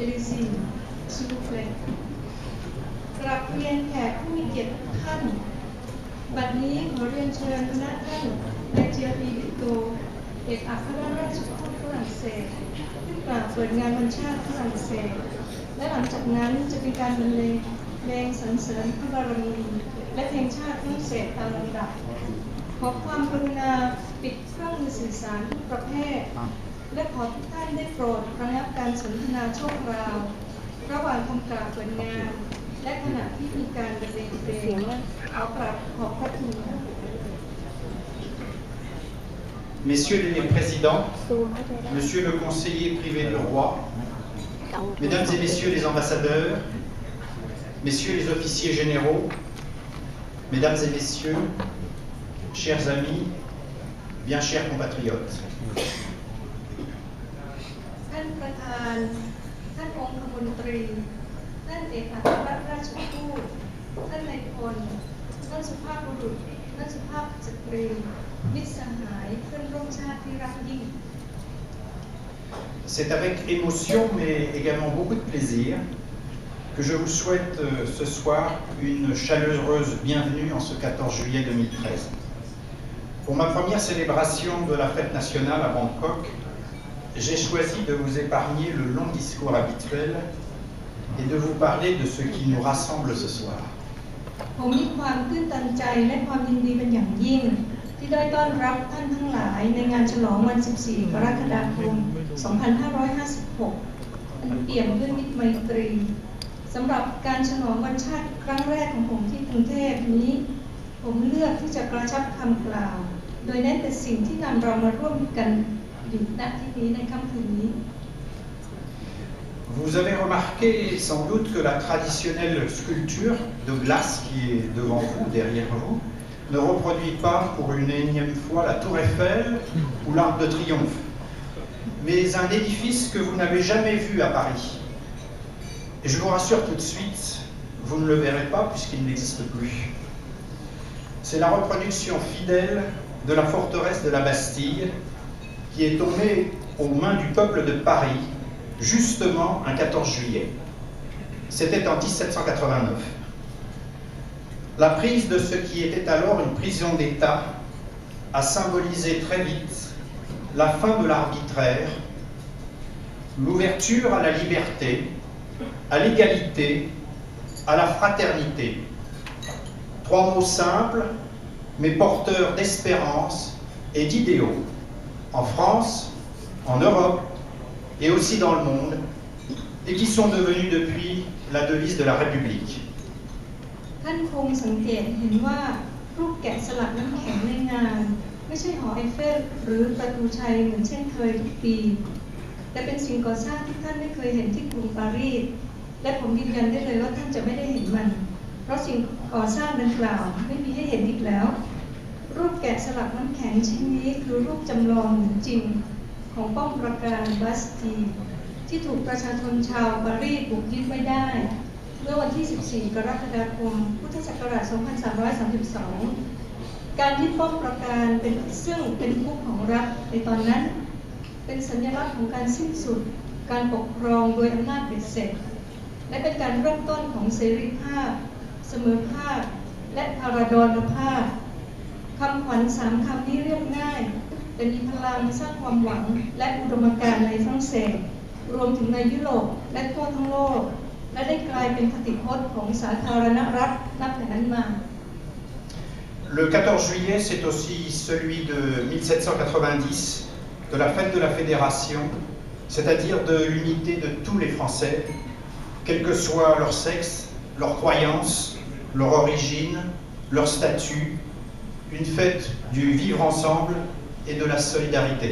Élysée s'il vous plaît กราบเรียนแขกผู้มีเกียรติทุกท่านบัดนี้ขอเรียนเชิญคณะท่านนายเจียปีดิโตเอกอัครราชทูตฝรั่งเศสขึ้นกล่าวเปิดงานวันชาติฝรั่งเศสและหลังจากนั้นจะเป็นการบรรเลงเพลงสรรเสริญพระบารมีและเพลงชาติฝรั่งเศสตามลำดับขอความกรุณาปิดเครื่องมือสื่อสารทุกประเภทและขอทุกท่านได้โปรดระงับการสนทนาชั่วคราวระหว่างคำกล่าวเปิดงานและขณะที่มีการบรรเลงเพลงขอกราบขอบพระคุณ Messieurs les présidents, Monsieur le conseiller privé du roi, Mesdames et Messieurs les ambassadeurs, Messieurs les officiers généraux, Mesdames et Messieurs, chers amis, bien chers compatriotes. ท่านประธานท่านองคมนตรีท่านเอกอัครราชทูตท่านนายพลท่านสุภาพบุรุษท่านสุภาพสตรีมิตรสหายเพื่อนร่วมชาติที่รักยิ่ง C'est avec émotion mais également beaucoup de plaisir que je vous souhaite ce soir une chaleureuse bienvenue en ce 14 juillet 2013. Pour ma première célébration de la fête nationale à Bangkok, j'ai choisi de vous épargner le long discours habituel et de vous parler de ce qui nous rassemble ce soir. ผมมีความตื้นตันใจและความยินดีเป็นอย่างยิ่งที่ได้ต้อนรับท่านทั้งหลายในงานฉลองวัน 14 กรกฎาคม 2556 อันเปี่ยมด้วยมิตรไมตรีสำหรับการฉลองวันชาติครั้งแรกของผมที่กรุงเทพนี้ผมเลือกที่จะกระชับคำกล่าวโดยเน้นแต่สิ่งที่นำเรามาร่วมกันอยู่ณที่นี้ในค่ำคืนนี้ Vous avez remarqué sans doute que la traditionnelle sculpture de glace qui est devant vous, derrière vous, ne reproduit pas pour une énième fois la Tour Eiffel ou l'Arc de Triomphe, mais un édifice que vous n'avez jamais vu à Paris. Et je vous rassure tout de suite, vous ne le verrez pas puisqu'il n'existe plus. C'est la reproduction fidèle de la forteresse de la Bastille qui est tombée aux mains du peuple de Paris justement un 14 juillet. C'était en 1789. La prise de ce qui était alors une prison d'État a symbolisé très vite la fin de l'arbitraire, l'ouverture à la liberté, à l'égalité, à la fraternité. Trois mots simples, mais porteurs d'espérance et d'idéaux, en France, en Europe et aussi dans le monde, et qui sont devenus depuis la devise de la République. ท่านคงสังเกตเห็นว่ารูปแกะสลักน้ำแข็งในงานไม่ใช่หอไอเฟลหรือประตูชัยเหมือนเช่นเคยทุกปีแต่เป็นสิ่งก่อสร้างที่ท่านไม่เคยเห็นที่กรุงปารีสและผมยืนยันได้เลยว่าท่านจะไม่ได้เห็นมันเพราะสิ่งก่อสร้างดังกล่าวไม่มีให้เห็นอีกแล้วรูปแกะสลักน้ำแข็งชิ้นนี้คือรูปจำลองเหมือนจริงของป้อมปราการบาสตีย์ที่ถูกประชาชนชาวปารีสบุกยึดไว้ได้เมื่อวันที่ 14 กรกฎาคม พุทธศักราช 2332 การยึดป้อมปราการซึ่งเป็นคุกของรัฐในตอนนั้นเป็นสัญลักษณ์ของการสิ้นสุดการปกครองโดยอำนาจเบ็ดเสร็จและเป็นการเริ่มต้นของเสรีภาพเสมอภาคและพาราดอนภาพคำขวัญ3 คำนี้เรียบง่ายแต่มีพลังสร้างความหวังและอุดมการณ์ในฝรั่งเศสรวมถึงในยุโรปและทั่วทั้งโลกและได้กลายเป็นคติพจน์ของสาธารณรัฐนับแต่นั้นมา Le 14 juillet, c'est aussi celui de 1790, de la fête de la Fédération, c'est-à-dire de l'unité de tous les Français, quel que soit leur sexe, leur croyance, leur origine, leur statut, une fête du vivre ensemble et de la solidarité.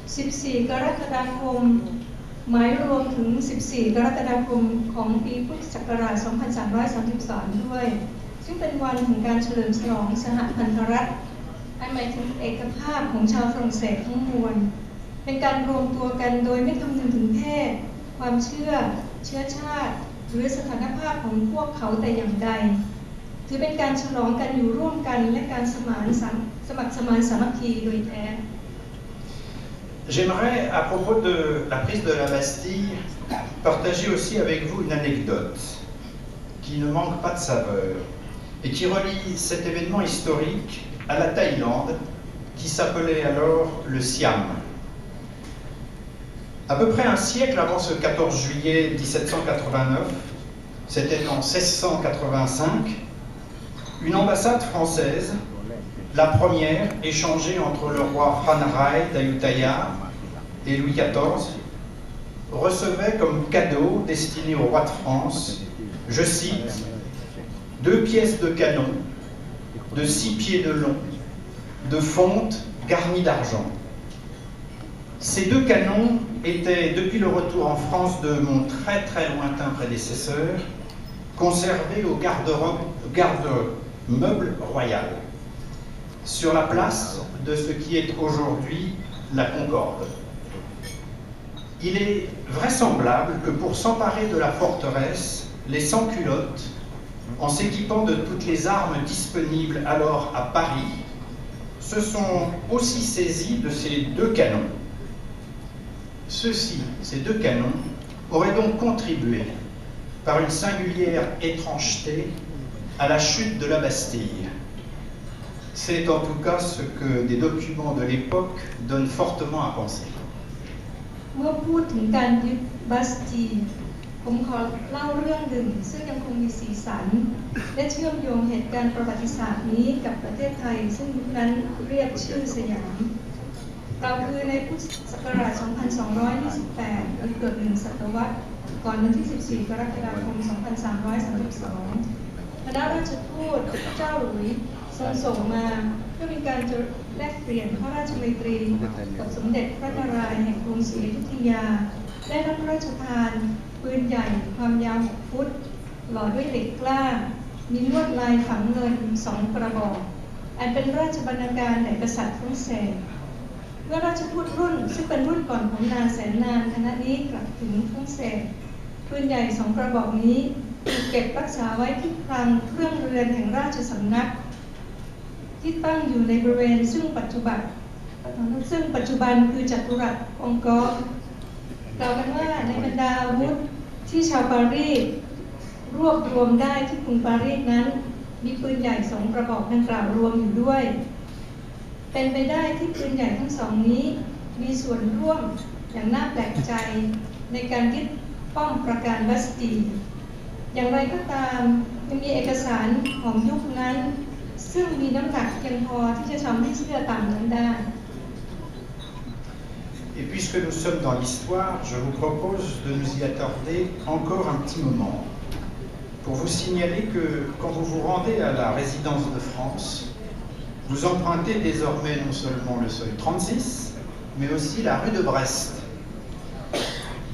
14 กรกฎาคมหมายรวมถึง 14 กรกฎาคมของปีพุทธศักราช 2332 ด้วยซึ่งเป็นวันแห่งการเฉลิมฉลองสหพันธรัฐอันหมายถึงเอกภาพของชาวฝรั่งเศสทั้งมวลเป็นการรวมตัวกันโดยไม่คำนึงถึงเพศความเชื้อชาติหรือสถานภาพของพวกเขาแต่อย่างใดถือเป็นการฉลองกันอยู่ร่วมกันและการสมัครสมานสามัคคีโดยแท้ J'aimerais, à propos de la prise de la Bastille, partager aussi avec vous une anecdote qui ne manque pas de saveur et qui relie cet événement historique à la Thaïlande qui s'appelait alors le Siam. À peu près un siècle avant ce 14 juillet 1789, c'était en 1685, une ambassade française, la première échangée entre le roi Phan Rai d'Ayutthaya et Louis XIV, recevait comme cadeau destiné au roi de France, je cite, 2 pièces de canon de 6 pieds de long, de fonte garnie d'argent. Ces 2 canons étaient, depuis le retour en France de mon très très lointain prédécesseur, conservés au garde-meuble royal, sur la place de ce qui est aujourd'hui la Concorde. Il est vraisemblable que pour s'emparer de la forteresse, les sans-culottes, en s'équipant de toutes les armes disponibles alors à Paris, se sont aussi saisis de ces 2 canons. Ces 2 canons, auraient donc contribué, par une singulière étrangeté, à la chute de la Bastille. C'est en tout cas ce que des documents de l'époque donnent fortement à penser. เมื่อพูดถึงการยึดบัสตีนผมขอเล่าเรื่องหนึ่งซึ่งยังคงมีสีสันและเชื่อมโยงเหตุการณ์ประวัติศาสตร์นี้กับประเทศไทยซึ่งยุคนั้นเรียกชื่อสยามเราคือในพุทธศักราช 2228 หรือเกือบ1 ศตวรรษก่อนวันที่ 14 กรกฎาคม 2332 คณะราชทูตเจ้าหลุยส์ทรงส่งมาเพื่อมีการแลกเปลี่ยนพระราชมัยตรีกับสมเด็จพระนารายณ์แห่งกรุงศรีอยุธยาได้รับพระราชทานปืนใหญ่ความยาว 6 ฟุตหล่อด้วยเหล็กกล้ามีลวดลายฝังเงิน 2 กระบอกอันเป็นราชบรรณาการแด่กษัตริย์ฝรั่งเศสเมื่อราชทูตรุ่นซึ่งเป็นรุ่นก่อนผมนานแสนนานคณะนี้กลับถึงฝรั่งเศสปืนใหญ่ 2 กระบอกนี้ถูกเก็บรักษาไว้ที่คลังเครื่องเรือนแห่งราชสำนักที่ตั้งอยู่ในบริเวณซึ่งปัจจุบันคือจัตุรัสองกอร์กล่าวกันว่าในบรรดาอาวุธที่ชาวปารีสรวบรวมได้ที่กรุงปารีสนั้นมีปืนใหญ่ 2 กระบอกดังกล่าวรวมอยู่ด้วยเป็นไปได้ที่ปืนใหญ่ทั้งสองนี้มีส่วนร่วมอย่างน่าแปลกใจในการยึดป้อมปราการบัสตีย์อย่างไรก็ตามยังมีเอกสารของยุคนั้นซึ่งมีน้ำหนักเพียงพอที่จะทำให้เชื่อตามนั้นได้ Et puisque nous sommes dans l'histoire, je vous propose de nous y attarder encore un petit moment pour vous signaler que quand vous vous rendez à la résidence de France, vous empruntez désormais non seulement le seuil 36, mais aussi la rue de Brest.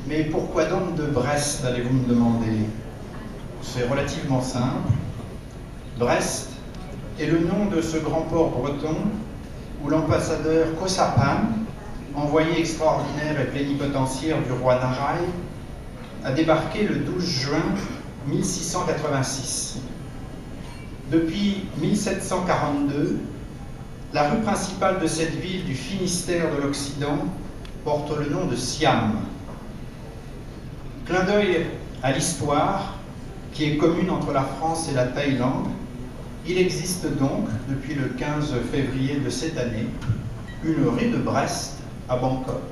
Mais pourquoi donc de Brest, allez-vous me demander? C'est relativement simple. Brest est le nom de ce grand port breton où l'ambassadeur Kosapan, envoyé extraordinaire et plénipotentiaire du roi Narai, a débarqué le 12 juin 1686. Depuis 1742, la rue principale de cette ville du Finistère de l'Occident porte le nom de Siam. Clin d'œil à l'histoire qui est commune entre la France et la Thaïlande, il existe donc, depuis le 15 février de cette année, une rue de Brest à Bangkok.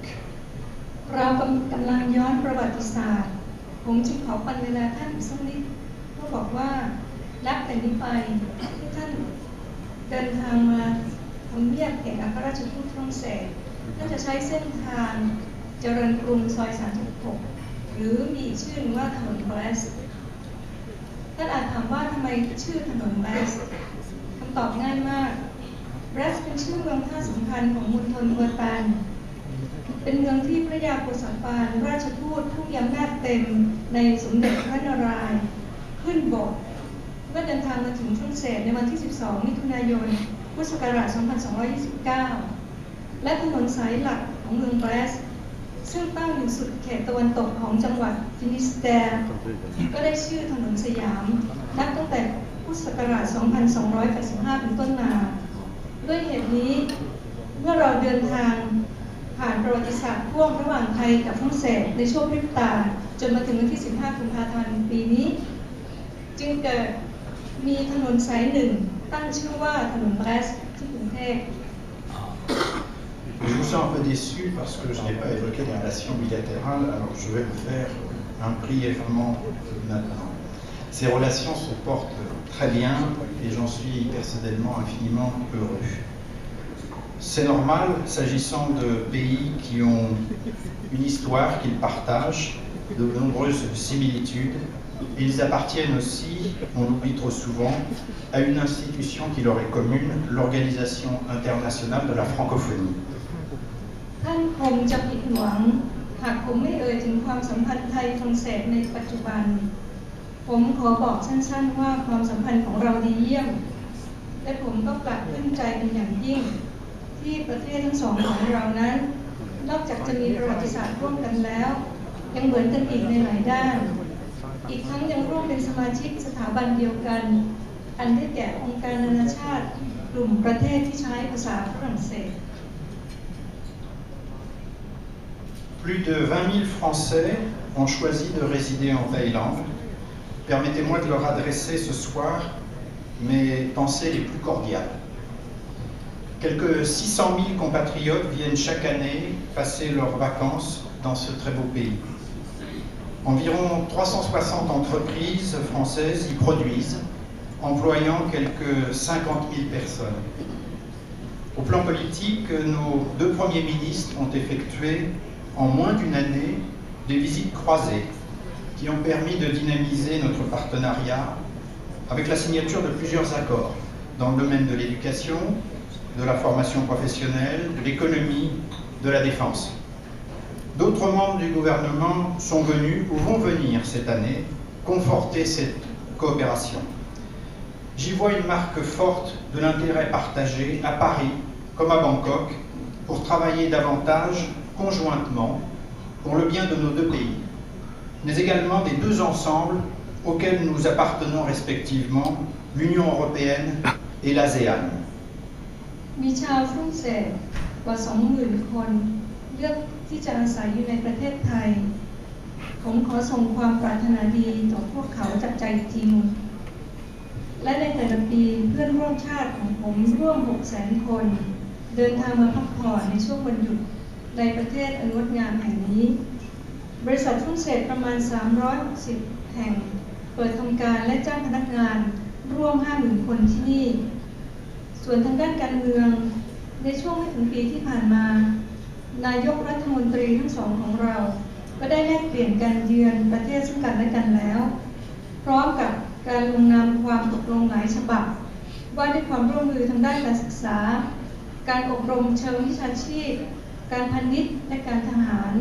เรากำลังย้อนประวัติศาสตร์ผมจึงขอปันเวลาท่านสักนิดเพื่อบอกว่านับแต่นี้ไปที่ท่านเดินทางมาทำเนียบเอกอัครราชทูตฝรั่งเศสท่านจะใช้เส้นทางเจริญกรุงซอย 36 หรือมีชื่อว่าถนนเบรสท่านอาจถามว่าทำไมชื่อถนนเบรสคำตอบง่ายมากเบรสเป็นชื่อเมืองท่าสำคัญของมณฑลเบอร์ตันเป็นเมืองที่พระยาโกษาปานราชทูตผู้มีอำนาจเต็มในสมเด็จพระนารายณ์ขึ้นบกเมื่อเดินทางมาถึงฝรั่งเศสในวันที่ 12 มิถุนายน พุทธศักราช 2229 และถนนสายหลักของเมืองเบรสซึ่งตั้งอยู่สุดเขตตะวันตกของจังหวัดฟินิสเตร์ก็ได้ชื่อถนนสยามนับตั้งแต่พุทธศักราช 2285 เป็นต้นมาด้วยเหตุนี้เมื่อเราเดินทาง ผ่านประวัติศาสตร์ร่วมระหว่างไทยกับฝรั่งเศสในช่วงพริบตาจนมาถึงวันที่ 15 กุมภาพันธ์ปีนี้จึงเกิดมีถนนสายหนึ่งตั้งชื่อว่าถนนแบรสที่กรุงเทพ Je vous sens un peu déçu parce que je n'ai pas évoqué les relations bilatérales, alors je vais le faire brièvement maintenant. Ces relations se portent très bien et j'en suis personnellement infiniment heureux. C'est normal s'agissant de pays qui ont une histoire qu'ils partagent, de nombreuses similitudes. Ils appartiennent aussi, on l'oublie trop souvent, à une institution qui leur est commune, l'Organisation internationale de la francophonie. ท่านคงจะผิดหวังหากผมไม่เอ่ยถึงความสัมพันธ์ไทยฝรั่งเศสในปัจจุบันผมขอบอกสั้นๆว่าความสัมพันธ์ของเราดีเยี่ยมและผมก็ปรับปลื้มใจเป็นอย่างยิ่งที่ประเทศทั้งสองของเรานั้นนอกจากจะมีประวัติศาสตร์ร่วมกันแล้วยังเหมือนกันอีกในหลายด้านอีกทั้งยังร่วมเป็นสมาชิกสถาบันเดียวกันอันได้แก่องค์การนานาชาติกลุ่มประเทศที่ใช้ภาษาฝรั่งเศสPlus de 20 000 Français ont choisi de résider en Thaïlande. Permettez-moi de leur adresser ce soir mes pensées les plus cordiales. Quelques 600 000 compatriotes viennent chaque année passer leurs vacances dans ce très beau pays. Environ 360 entreprises françaises y produisent, employant quelques 50 000 personnes. Au plan politique, nos deux premiers ministres ont effectué en moins d'une année des visites croisées qui ont permis de dynamiser notre partenariat avec la signature de plusieurs accords dans le domaine de l'éducation, de la formation professionnelle, de l'économie, de la défense. D'autres membres du gouvernement sont venus ou vont venir cette année conforter cette coopération. J'y vois une marque forte de l'intérêt partagé à Paris comme à Bangkok pour travailler davantage conjointement pour le bien de nos deux pays, mais également des deux ensembles auxquels nous appartenons respectivement, l'Union européenne et l'ASEAN. มีชาวฝรั่งเศสกว่า 20,000 คนเลือกที่จะอาศัยอยู่ในประเทศไทยผมขอส่งความปรารถนาดีต่อพวกเขาจากใจจริงและในแต่ละปีเพื่อนร่วมชาติของผมร่วม 600,000 คนเดินทางมาพักผ่อนในช่วงวันหยุดในประเทศอันงดงามแห่งนี้บริษัทฝรั่งเศสประมาณ360แห่งเปิดทำการและจ้างพนักงานร่วม 50,000 คนที่นี่ส่วนทางด้านการเมืองในช่วงไม่ถึงปีที่ผ่านมานายกรัฐมนตรีทั้งสองของเราก็ได้แลกเปลี่ยนการเยือนประเทศซึ่งกันและกันแล้วพร้อมกับการลงนามความตกลงหลายฉบับว่าด้วยความร่วมมือทางด้านการศึกษาการอบรมเชิงวิชาชีพการพาณิชย์และการทหาร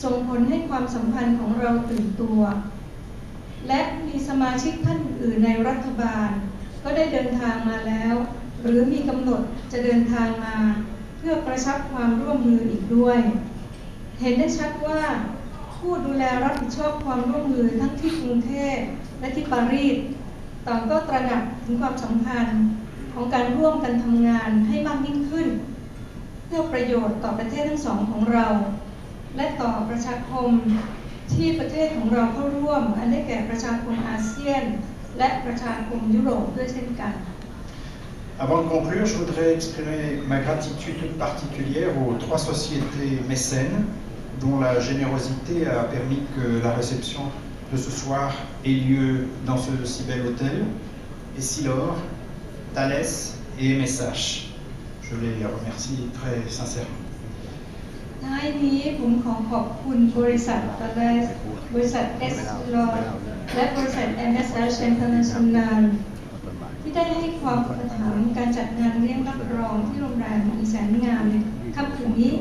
ส่งผลให้ความสัมพันธ์ของเราตื่นตัวและมีสมาชิกท่านอื่นในรัฐบาลก็ได้เดินทางมาแล้วหรือมีกำหนดจะเดินทางมาเพื่อกระชับความร่วมมืออีกด้วยเห็นได้ชัดว่าผู้ดูแลรับผิดชอบความร่วมมือทั้งที่กรุงเทพและที่ปารีสต่างก็ตระหนักถึงความสำคัญของการร่วมกันทำงานให้มากยิ่งขึ้นเพื่อประโยชน์ต่อประเทศทั้งสองของเราและต่อประชาคมที่ประเทศของเราเข้าร่วมอันได้แก่ประชาคมอาเซียนและประชาคมยุโรปด้วยเช่นกัน Avant de conclure, je voudrais exprimer ma gratitude toute particulière aux trois sociétés mécènes dont la générosité a permis que la réception de ce soir ait lieu dans ce si bel hôtel. Essilor, Thales et MSH. Je les remercie très sincèrement. ท้ายนี้ผมขอขอบคุณบริษัทตาเลสบริษัทเอสลอร์และบริษัท MSH International ที่ได้ให้ความอุปถัมภ์การจัดงานเลี้ยงรับรองที่โรงแรมอีแสนงามในค่ำคืนนี้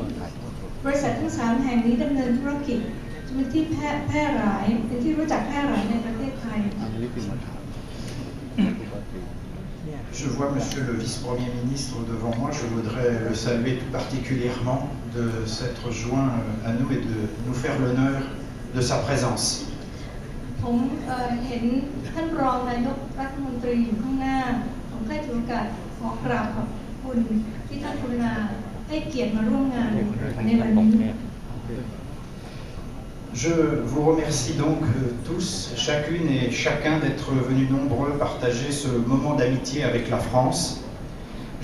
บริษัททั้ง3แห่งนี้ดำเนินธุรกิจจนเป็นที่แพร่หลายเป็นที่รู้จักแพร่หลายในประเทศไทย Je vois Monsieur le Vice-Premier ministre devant moi. Je voudrais le saluer tout particulièrement de s'être joint à nous et de nous faire l'honneur de sa présence. ผมเห็นท่านรองนายกรัฐมนตรีอยู่ข้างหน้าผมได้ถือโอกาสขอกราบขอบคุณที่ท่านกรุณาให้ ให้เกียรติมาร่วมงานในวันนี้ Je vous remercie donc tous, chacune et chacun d'être venus nombreux partager ce moment d'amitié avec la France.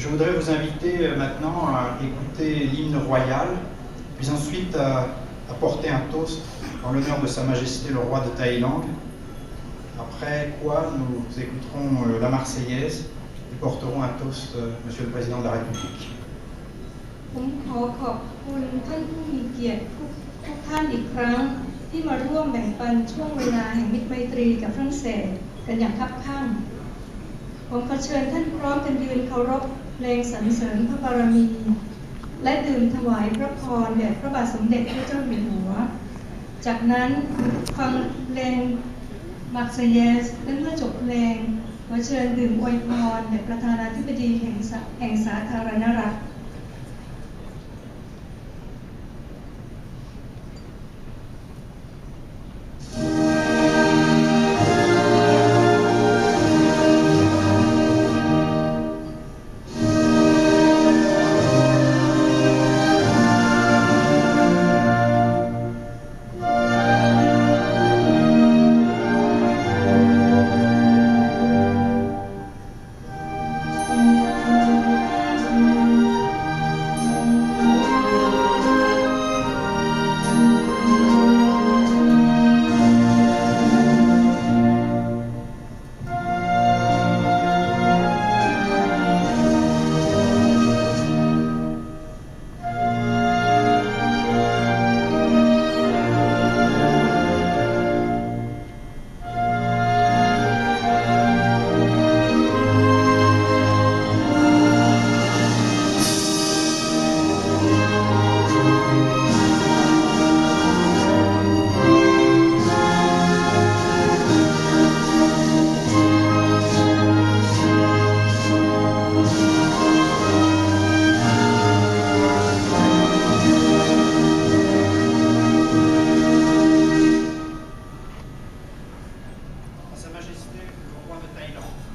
Je voudrais vous inviter maintenant à écouter l'hymne royal, puis ensuite à porter un toast en l'honneur de Sa Majesté le roi de Thaïlande. Après quoi, nous écouterons la Marseillaise et porterons un toast, Monsieur le Président de la République. ผมขอขอบคุณท่านผู้มีเกียรติทุกท่านอีกครั้งที่มาร่วมแบ่งปันช่วงเวลาแห่งมิตรไมตรีกับฝรั่งเศสกันอย่างคับคั่งผมขอเชิญท่านพร้อมกันยืนเคารพเพลงสรรเสริญพระบารมีและดื่มถวายพระพรแด่พระบาทสมเด็จพระเจ้าอยู่หัวจากนั้นฟังเพลงมาร์เซเยสและเมื่อจบเพลงขอเชิญดื่มอวยพรแด่ประธานาธิบดีแห่งสาธารณรัฐSa Majesté le roi de Thaïlande.